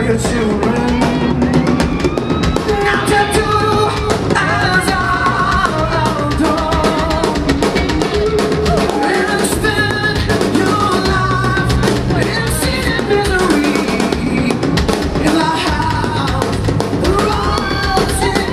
your children. Not to do as I've done. And spend your life in sin and misery. In the house, the roads and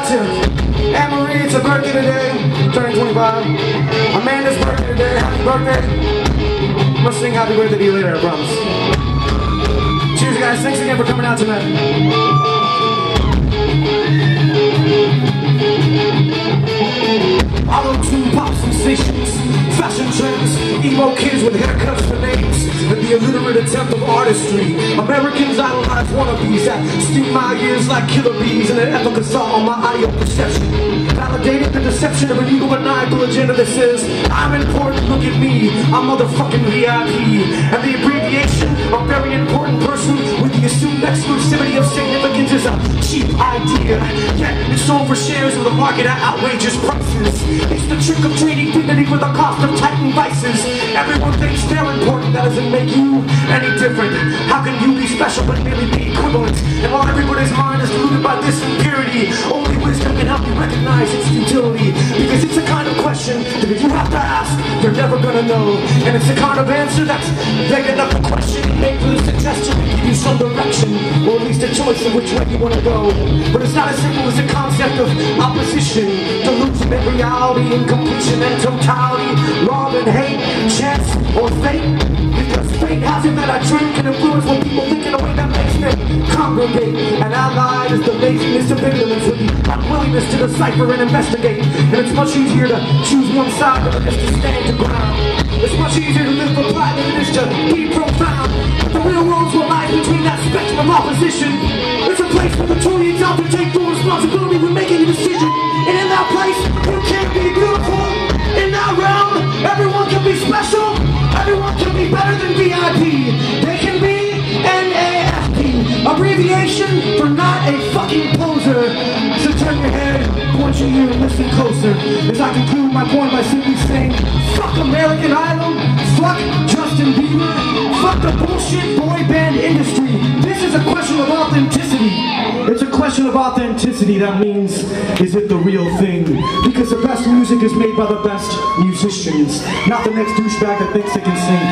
Anne-Marie, it's her birthday today, turning 25. Amanda's birthday today, happy birthday. I'm gonna sing happy birthday to you later, I promise. Cheers, guys, thanks again for coming out tonight. Auto-tune pop sensations, fashion trends, emo kids with haircuts for names, and the illiterate attempt of artistry. Americans idolize wannabes that steam my ears like killer bees, and an epic assault on my audio perception. Validated the deception of an egomaniacal agenda that says, I'm important, look at me, I'm motherfucking VIP. And the abbreviation of very important person with the assumed exclusivity of significance is a cheap idea. Yet it's sold for shares of the market at outrageous prices. It's the trick of trading dignity for the cost of titan vices. Everyone thinks they're important, that doesn't make you any different. How can you be special but merely be equivalent? And while everybody's mind is polluted by this impurity, only wisdom can help you recognize its futility. Because it's a kind of question that if you have to ask, you're never gonna know. And it's the kind of answer that's big enough to question, made for the suggestion to give you some direction, or at least a choice of which way you want to go. But it's not as simple as the concept of opposition, delusion and reality, incompletion and totality, love and hate, chance or fate. Because fate has it that I drink can influence what people think in a way that makes them congregate. And allied is the laziness of ignorance with the unwillingness to decipher and investigate. And it's much easier to choose one side than it is to stand your ground. It's much easier to live for pride than it is to be profound. But the real world's what lies between that spectrum of opposition. It's a place where the truly out to take full responsibility when making a decision. And in that place, you can't be beautiful. In that realm, everyone can be special. Everyone can be better than VIP. They can be NAFP, abbreviation for not a fucking poser. So turn your head, point your ear, and listen closer, as I conclude my point by simply saying, fuck American Idol, fuck Justin Bieber, fuck the bullshit boy band industry. This is a question of authenticity. It's a question of authenticity. That means, is it the real thing? Because the best music is made by the best musicians, not the next douchebag that thinks they can sing.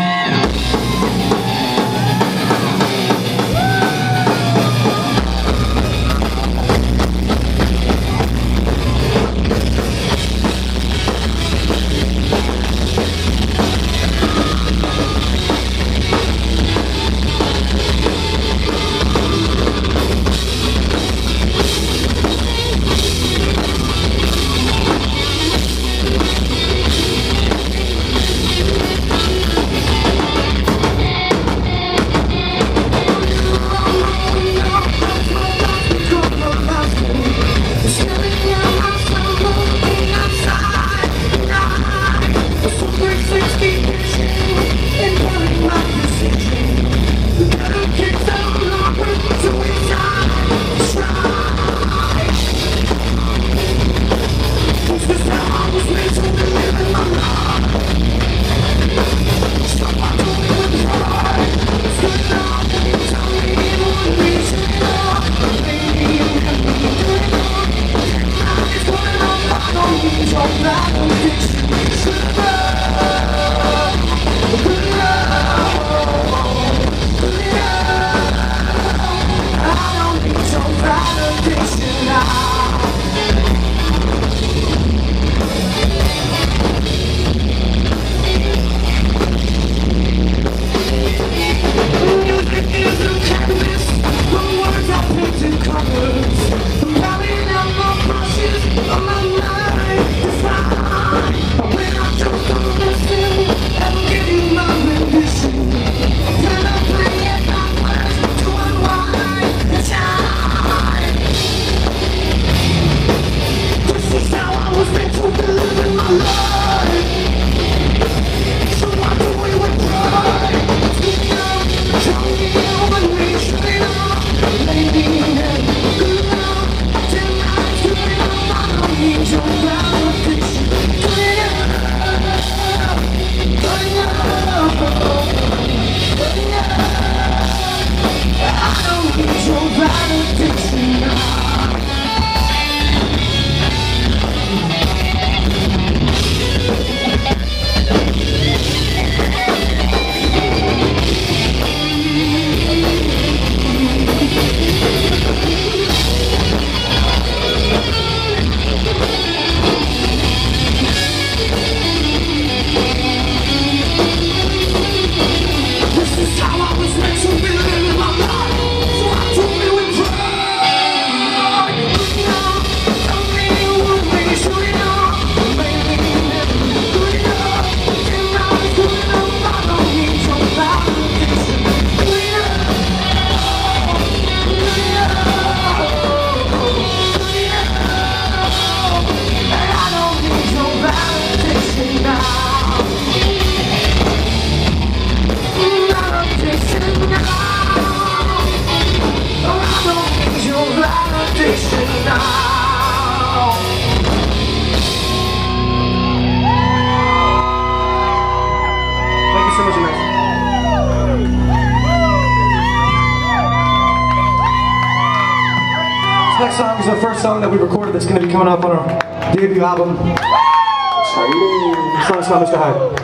song is the first song that we recorded that's going to be coming up on our debut album. The song's called Mr. Hyde.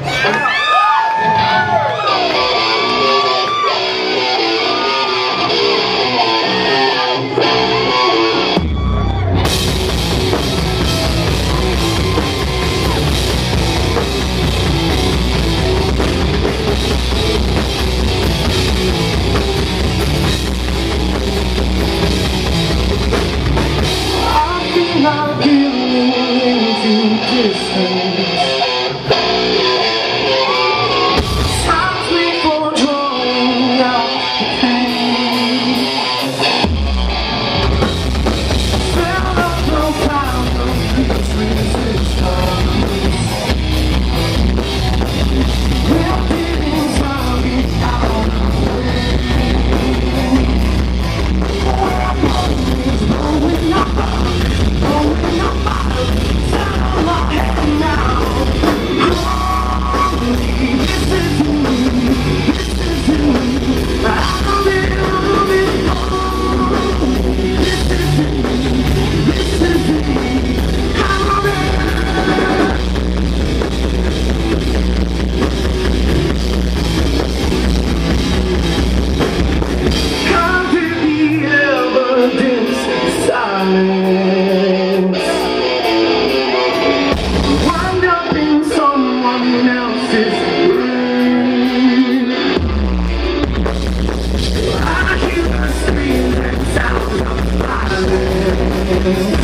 Not giving into distance. Times me for drawing out the pain. Felt up no pound of this resistance. We're getting sorry out of the way. Blowing up. I hear the scream that sounds of violence.